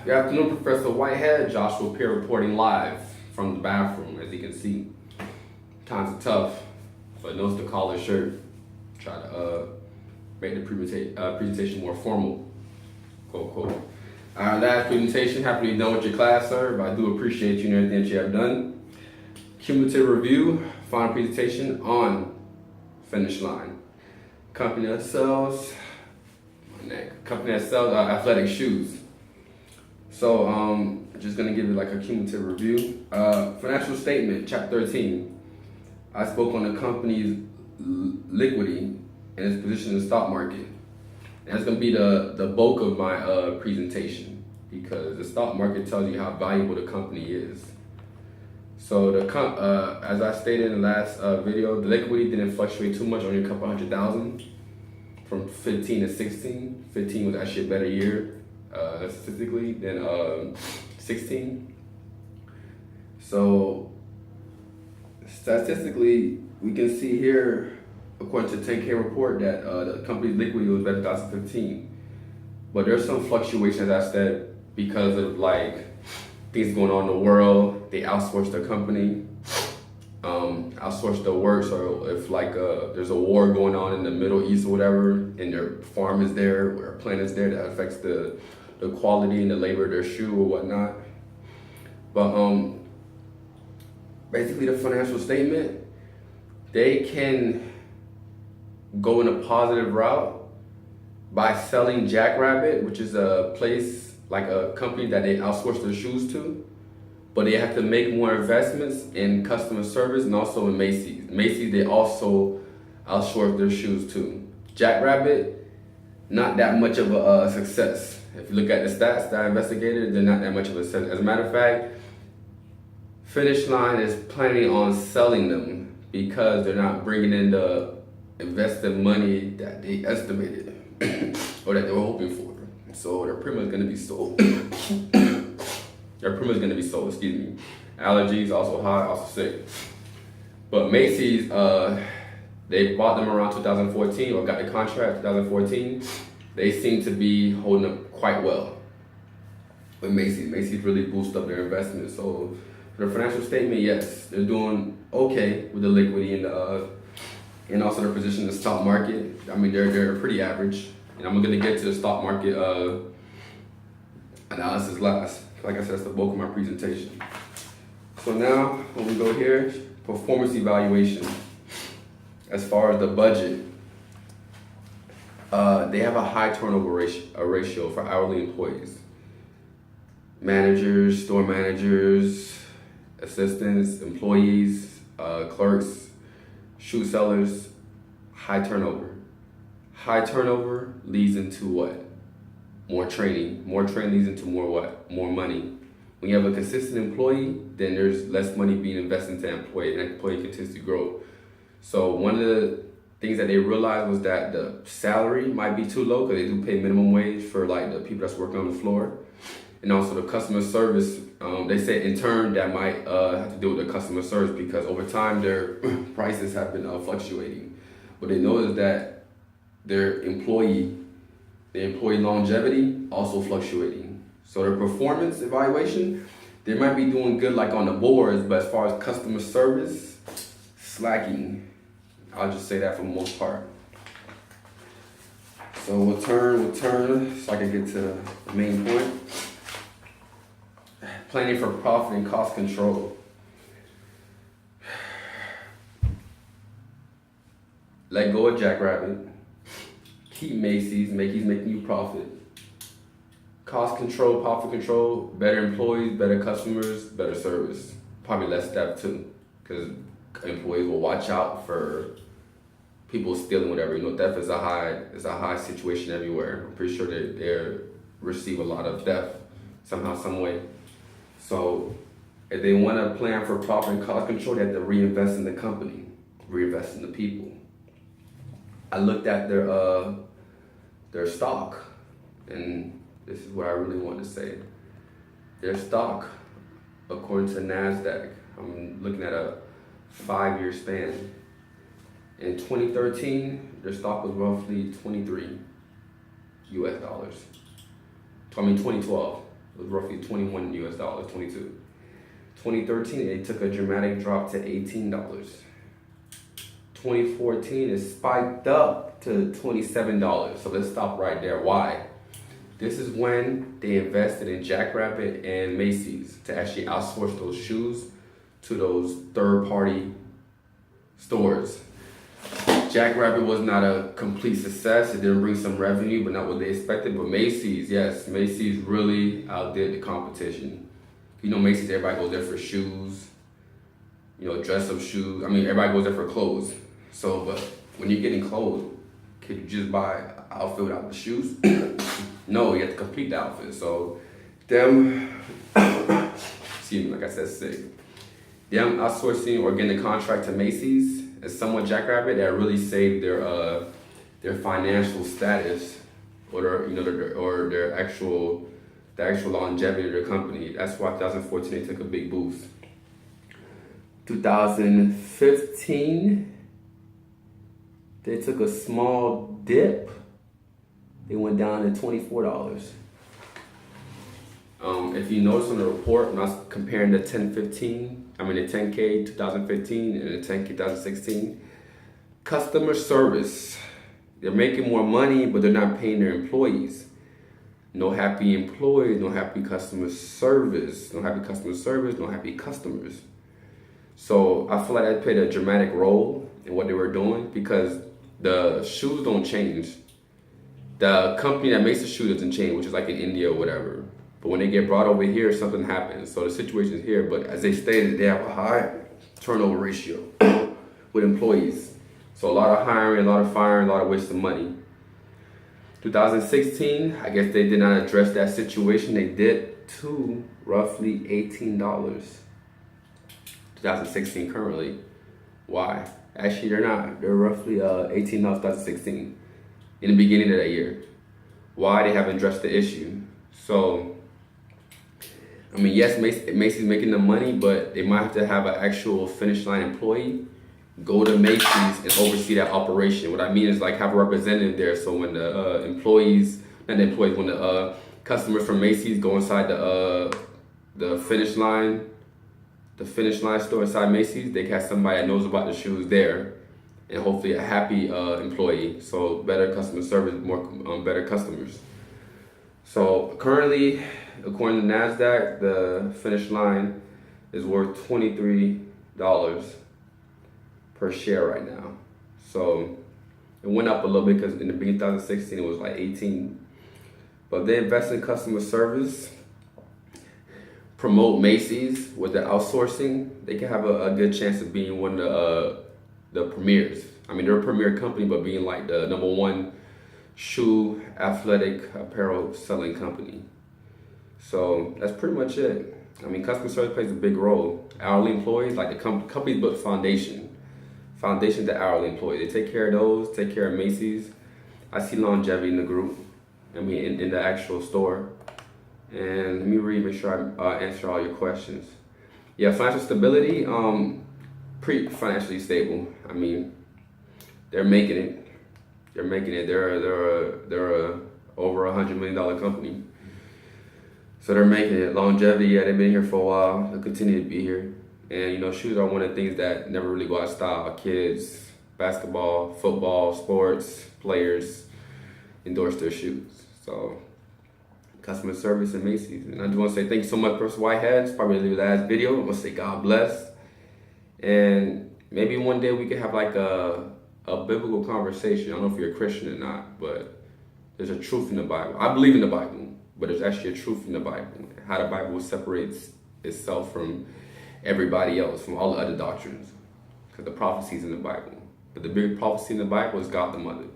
Good afternoon, Professor Whitehead. Joshua Pierre reporting live from the bathroom. As you can see, times are tough, but notice the collar shirt. Try to make the presentation more formal, quote, quote. Last presentation, happy to be done with your class, sir, but I do appreciate you and everything that you have done. Cumulative review, final presentation on finish line. Company that sells athletic shoes. So just gonna give you like a cumulative review. Financial statement, chapter 13. I spoke on the company's liquidity and its position in the stock market. And that's gonna be the bulk of my presentation, because the stock market tells you how valuable the company is. So as I stated in the last video, the liquidity didn't fluctuate too much, only a couple $100,000 from 15 to 16. 15 was actually a better year statistically than 16. So statistically, we can see here, according to the 10K report, that the company's liquidity was better in 2015. But there's some fluctuation, as I said, because of like things going on in the world. They outsourced the company, outsourced the work. So if like there's a war going on in the Middle East or whatever, and their farm is there, or a plant is there, that affects the quality and the labor of their shoe or whatnot. But basically the financial statement, they can go in a positive route by selling Jackrabbit, which is a place, like a company that they outsource their shoes to, but they have to make more investments in customer service and also in Macy's. Macy's, they also outsource their shoes to. Jackrabbit, not that much of a success. If you look at the stats that I investigated, they're not that much of a success. As a matter of fact, Finish Line is planning on selling them because they're not bringing in the invested money that they estimated or that they were hoping for. So they're pretty much going to be sold. They're pretty much going to be sold, excuse me. Allergies, also high, also sick. But Macy's, they bought them around 2014, or got the contract 2014. They seem to be holding up quite well with Macy's. Macy's really boosted up their investment. So for the financial statement, yes, they're doing okay with the liquidity and also their position in the stock market. I mean, they're pretty average. And I'm gonna get to the stock market analysis last. Like I said, that's the bulk of my presentation. So now, when we go here, performance evaluation. As far as the budget, they have a high turnover ratio for hourly employees. Managers, store managers, assistants, employees, clerks, shoe sellers, high turnover. High turnover leads into what? More training. More training leads into more what? More money. When you have a consistent employee, then there's less money being invested into that employee, and that employee continues to grow. So one of the things that they realized was that the salary might be too low, because they do pay minimum wage for like the people that's working on the floor. And also the customer service, they said in turn that might have to do with the customer service, because over time their prices have been fluctuating. But they noticed that their employee longevity also fluctuating. So their performance evaluation, they might be doing good like on the boards, but as far as customer service, slacking. I'll just say that for the most part. So we'll turn so I can get to the main point. Planning for profit and cost control. Let go of Jackrabbit. Keep Macy's. Macy's making you profit. Cost control, profit control, better employees, better customers, better service. Probably less theft too, because employees will watch out for people stealing whatever. You know, theft is a high situation everywhere. I'm pretty sure they receive a lot of theft somehow, some way. So if they want to plan for profit and cost control, they have to reinvest in the company, reinvest in the people. I looked at their stock, and this is what I really want to say. Their stock, according to NASDAQ, I'm looking at a 5-year span. In 2013, their stock was roughly $23 US. 2012, was roughly 21 US dollars, 22. 2013, it took a dramatic drop to $18. 2014, it spiked up to $27. So let's stop right there. Why? This is when they invested in Jackrabbit and Macy's to actually outsource those shoes to those third-party stores. Jackrabbit was not a complete success. It didn't bring some revenue, but not what they expected. But Macy's, yes, Macy's really outdid the competition. You know, Macy's, everybody goes there for shoes, you know, dress-up shoes. I mean, everybody goes there for clothes. So, but when you're getting clothes, can you just buy an outfit without the shoes? No, you have to complete the outfit. So, them, excuse me, like I said, sick. Them outsourcing or getting a contract to Macy's and somewhat Jackrabbit, that really saved their financial status or their actual longevity of their company. That's why 2014 they took a big boost. 2015 they took a small dip. They went down to $24. If you notice on the report, when I was comparing the 10K 2015 and the 10K 2016, customer service, they're making more money, but they're not paying their employees. No happy employees, no happy customer service, no happy customers. So I feel like that played a dramatic role in what they were doing because the shoes don't change. The company that makes the shoe doesn't change, which is like in India or whatever. But when they get brought over here, something happens. So the situation is here. But as they stated, they have a high turnover ratio with employees. So a lot of hiring, a lot of firing, a lot of waste of money. 2016, I guess they did not address that situation. They did to roughly $18. 2016 currently. Why? Actually, they're not. They're roughly $18 2016 in the beginning of that year. Why? They haven't addressed the issue. So, I mean, yes, Macy's making the money, but they might have to have an actual finish line employee go to Macy's and oversee that operation. What I mean is like have a representative there, so when the when the customers from Macy's go inside the finish line store inside Macy's, they can have somebody that knows about the shoes there, and hopefully a happy employee, so better customer service, more better customers. So currently, according to NASDAQ, the finish line is worth $23 per share right now. So it went up a little bit because in the beginning of 2016 it was like 18. But they invest in customer service, promote Macy's with the outsourcing, they can have a good chance of being one of the premiers. I mean, they're a premier company, but being like the #1 shoe athletic apparel selling company. So that's pretty much it. I mean, customer service plays a big role. Hourly employees, like the companies built foundation to hourly employees. They take care of those, take care of Macy's. I see longevity in the group. I mean, in the actual store. And let me make sure I answer all your questions. Yeah, financial stability, pretty financially stable. I mean, they're making it. They're a over $100 million company. So they're making it. Longevity, yeah, they've been here for a while. They'll continue to be here. And, you know, shoes are one of the things that never really go out of style. Kids, basketball, football, sports, players endorse their shoes. So, customer service and Macy's. And I just want to say thank you so much, Professor Whitehead. It's probably the last video. I want to say God bless. And maybe one day we could have like a biblical conversation. I don't know if you're a Christian or not, but there's a truth in the Bible. I believe in the Bible, but there's actually a truth in the Bible. How the Bible separates itself from everybody else, from all the other doctrines. Because the prophecy's in the Bible. But the big prophecy in the Bible is God the Mother.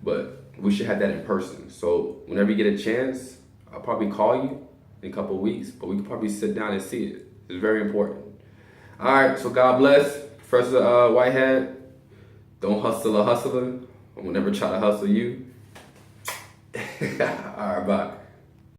But we should have that in person. So whenever you get a chance, I'll probably call you in a couple of weeks, but we can probably sit down and see it. It's very important. All right, so God bless. Professor Whitehead, don't hustle a hustler. I will never try to hustle you. All right, bye.